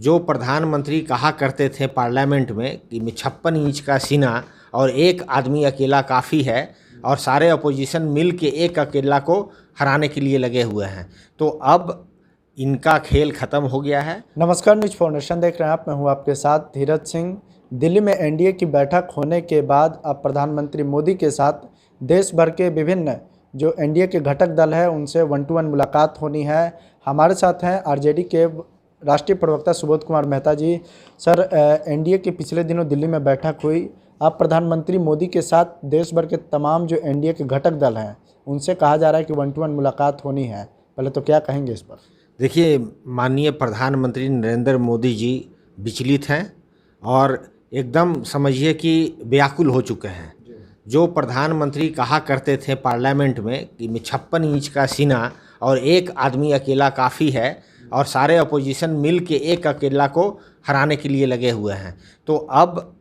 जो प्रधानमंत्री कहा करते थे पार्लियामेंट में कि 56 इंच का सीना और एक आदमी अकेला काफ़ी है और सारे अपोजिशन मिल के एक अकेला को हराने के लिए लगे हुए हैं, तो अब इनका खेल ख़त्म हो गया है। नमस्कार, न्यूज़ फाउंडेशन देख रहे हैं आप। मैं हूं आपके साथ धीरज सिंह। दिल्ली में एनडीए की बैठक होने के बाद अब प्रधानमंत्री मोदी के साथ देश भर के विभिन्न जो एनडीए के घटक दल है उनसे 1-to-1 मुलाकात होनी है। हमारे साथ हैं आरजेडी के राष्ट्रीय प्रवक्ता सुबोध कुमार मेहता जी। सर, एनडीए के पिछले दिनों दिल्ली में बैठक हुई। अब प्रधानमंत्री मोदी के साथ देश भर के तमाम जो एनडीए के घटक दल हैं उनसे कहा जा रहा है कि 1-to-1 मुलाकात होनी है। पहले तो क्या कहेंगे इस पर? देखिए, माननीय प्रधानमंत्री नरेंद्र मोदी जी विचलित हैं और एकदम समझिए कि व्याकुल हो चुके हैं। जो प्रधानमंत्री कहा करते थे पार्लियामेंट में कि 56 इंच का सीना और एक आदमी अकेला काफ़ी है और सारे अपोजिशन मिल के एक अकेला को हराने के लिए लगे हुए हैं, तो अब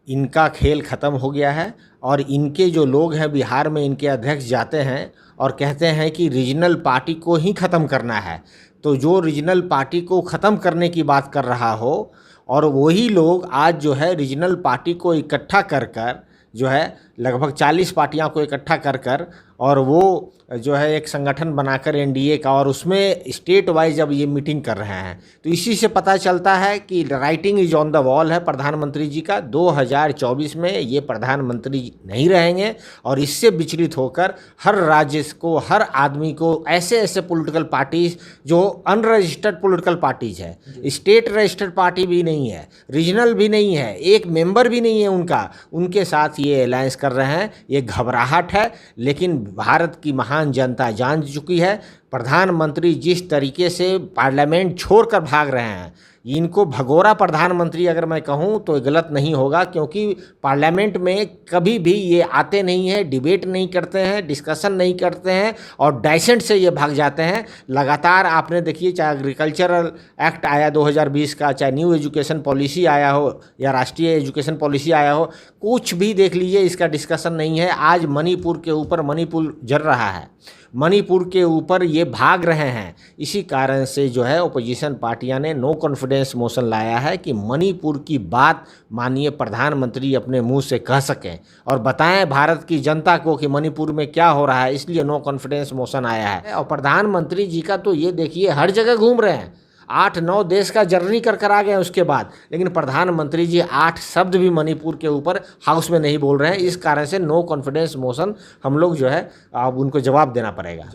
इनका खेल ख़त्म हो गया है। और इनके जो लोग हैं बिहार में, इनके अध्यक्ष जाते हैं और कहते हैं कि रीजनल पार्टी को ही ख़त्म करना है। तो जो रीजनल पार्टी को ख़त्म करने की बात कर रहा हो और वही लोग आज जो है रीजनल पार्टी को इकट्ठा कर कर जो है लगभग 40 पार्टियां को इकट्ठा कर कर और वो जो है एक संगठन बनाकर एनडीए का, और उसमें स्टेट वाइज अब ये मीटिंग कर रहे हैं, तो इसी से पता चलता है कि writing is on the wall है प्रधानमंत्री जी का। 2024 में ये प्रधानमंत्री नहीं रहेंगे और इससे विचलित होकर हर राज्य को, हर आदमी को ऐसे ऐसे पॉलिटिकल पार्टीज जो अनरजिस्टर्ड पॉलिटिकल पार्टीज है, स्टेट रजिस्टर्ड पार्टी भी नहीं है, रीजनल भी नहीं है, एक मेंबर भी नहीं है उनका, उनके साथ ये अलायंस कर रहे हैं। ये घबराहट है, लेकिन भारत की महान जनता जान चुकी है। प्रधानमंत्री जिस तरीके से पार्लियामेंट छोड़कर भाग रहे हैं, इनको भगोड़ा प्रधानमंत्री अगर मैं कहूं तो गलत नहीं होगा, क्योंकि पार्लियामेंट में कभी भी ये आते नहीं हैं, डिबेट नहीं करते हैं, डिस्कशन नहीं करते हैं और डाइसेंट से ये भाग जाते हैं। लगातार आपने देखिए, चाहे एग्रीकल्चरल एक्ट आया 2020 का, चाहे न्यू एजुकेशन पॉलिसी आया हो या राष्ट्रीय एजुकेशन पॉलिसी आया हो, कुछ भी देख लीजिए इसका डिस्कशन नहीं है। आज मणिपुर के ऊपर मणिपुर जल रहा है, मणिपुर के ऊपर ये भाग रहे हैं। इसी कारण से जो है ओपोजिशन पार्टियां ने नो कॉन्फिडेंस मोशन लाया है कि मणिपुर की बात माननीय प्रधानमंत्री अपने मुंह से कह सकें और बताएं भारत की जनता को कि मणिपुर में क्या हो रहा है, इसलिए नो कॉन्फिडेंस मोशन आया है। और प्रधानमंत्री जी का तो ये देखिए हर जगह घूम रहे हैं, 8-9 देश का जर्नी कर आ गए उसके बाद, लेकिन प्रधानमंत्री जी 8 शब्द भी मणिपुर के ऊपर हाउस में नहीं बोल रहे हैं। इस कारण से नो कॉन्फिडेंस मोशन हम लोग जो है अब उनको जवाब देना पड़ेगा।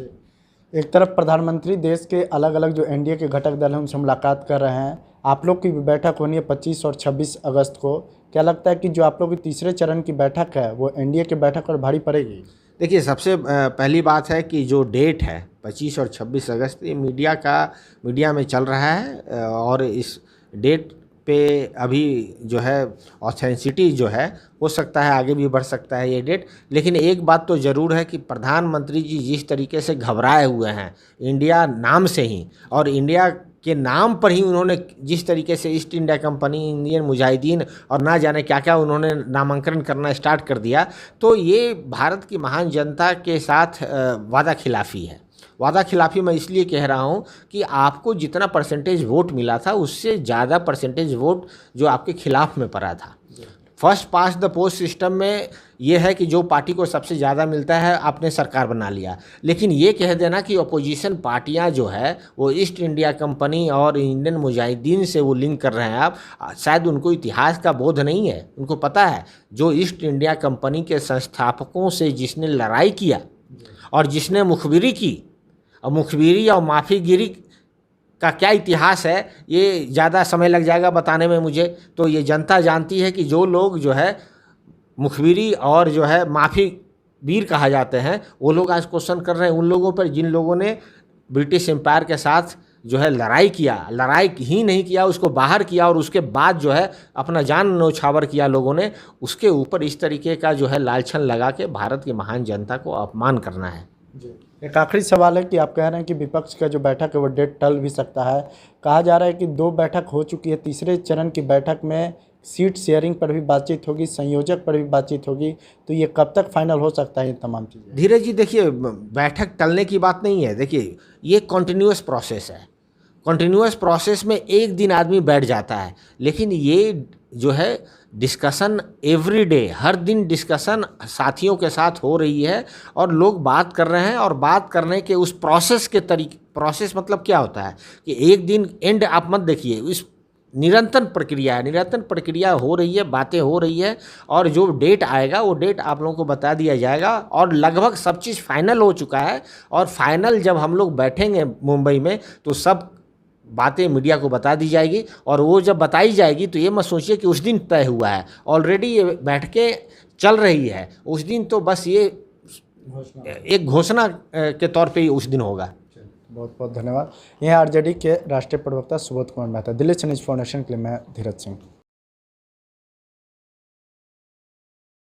एक तरफ प्रधानमंत्री देश के अलग अलग जो एनडीए के घटक दल हैं उनसे मुलाकात कर रहे हैं। आप लोग की बैठक होनी है 25 और 26 अगस्त को। क्या लगता है कि जो आप लोग की तीसरे चरण की बैठक है वो एनडीए की बैठक पर भारी पड़ेगी? देखिए, सबसे पहली बात है कि जो डेट है 25 और 26 अगस्त, ये मीडिया में चल रहा है और इस डेट पे अभी जो है ऑथेंटिसिटी जो है हो सकता है आगे भी बढ़ सकता है ये डेट। लेकिन एक बात तो ज़रूर है कि प्रधानमंत्री जी जिस तरीके से घबराए हुए हैं इंडिया नाम से ही, और इंडिया के नाम पर ही उन्होंने जिस तरीके से east India company, Indian Mujahideen और ना जाने क्या क्या उन्होंने नामांकन करना स्टार्ट कर दिया, तो ये भारत की महान जनता के साथ वादा खिलाफ़ी है। वादा खिलाफ़ी मैं इसलिए कह रहा हूँ कि आपको जितना परसेंटेज वोट मिला था उससे ज़्यादा परसेंटेज वोट जो आपके खिलाफ़ में पड़ा था। First pass the post system में ये है कि जो पार्टी को सबसे ज़्यादा मिलता है आपने सरकार बना लिया, लेकिन ये कह देना कि अपोजिशन पार्टियां जो है वो ईस्ट इंडिया कंपनी और इंडियन मुजाहिदीन से वो लिंक कर रहे हैं आप, शायद उनको इतिहास का बोध नहीं है। उनको पता है जो ईस्ट इंडिया कंपनी के संस्थापकों से जिसने लड़ाई किया और जिसने मुखबिरी की, और मुखबिरी और माफीगिरी का क्या इतिहास है ये ज़्यादा समय लग जाएगा बताने में मुझे। तो ये जनता जानती है कि जो लोग जो है मुखबिरी और जो है माफ़ी वीर कहा जाते हैं, वो लोग आज क्वेश्चन कर रहे हैं उन लोगों पर जिन लोगों ने ब्रिटिश एम्पायर के साथ जो है लड़ाई किया, लड़ाई ही नहीं किया, उसको बाहर किया और उसके बाद जो है अपना जान न्यौछावर किया लोगों ने, उसके ऊपर इस तरीके का जो है लालछन लगा के भारत की महान जनता को अपमान करना है। एक आखिरी सवाल है कि आप कह रहे हैं कि विपक्ष का जो बैठक है वो डेट टल भी सकता है। कहा जा रहा है कि 2 बैठक हो चुकी है, तीसरे चरण की बैठक में सीट शेयरिंग पर भी बातचीत होगी, संयोजक पर भी बातचीत होगी, तो ये कब तक फाइनल हो सकता है ये तमाम चीज़ें? धीरज जी, देखिए बैठक टलने की बात नहीं है। देखिए ये कॉन्टिन्यूस प्रोसेस है, कंटिन्यूअस प्रोसेस में एक दिन आदमी बैठ जाता है, लेकिन ये जो है डिस्कशन एवरी डे, हर दिन डिस्कशन साथियों के साथ हो रही है और लोग बात कर रहे हैं। और बात करने के उस प्रोसेस के तरीके, प्रोसेस मतलब क्या होता है कि एक दिन एंड आप मत देखिए, इस निरंतर प्रक्रिया है, निरंतर प्रक्रिया हो रही है, बातें हो रही है और जो डेट आएगा वो डेट आप लोगों को बता दिया जाएगा। और लगभग सब चीज़ फाइनल हो चुका है और फाइनल जब हम लोग बैठेंगे मुंबई में तो सब बातें मीडिया को बता दी जाएगी। और वो जब बताई जाएगी तो ये मत सोचिए कि उस दिन तय हुआ है, ऑलरेडी ये बैठकें चल रही है। उस दिन तो बस ये एक घोषणा के तौर पे ही उस दिन होगा। बहुत बहुत धन्यवाद। यह आरजेडी के राष्ट्रीय प्रवक्ता सुबोध कुमार मेहता। दिल्ली से न्यूज़ फाउंडेशन के लिए मैं धीरज सिंह।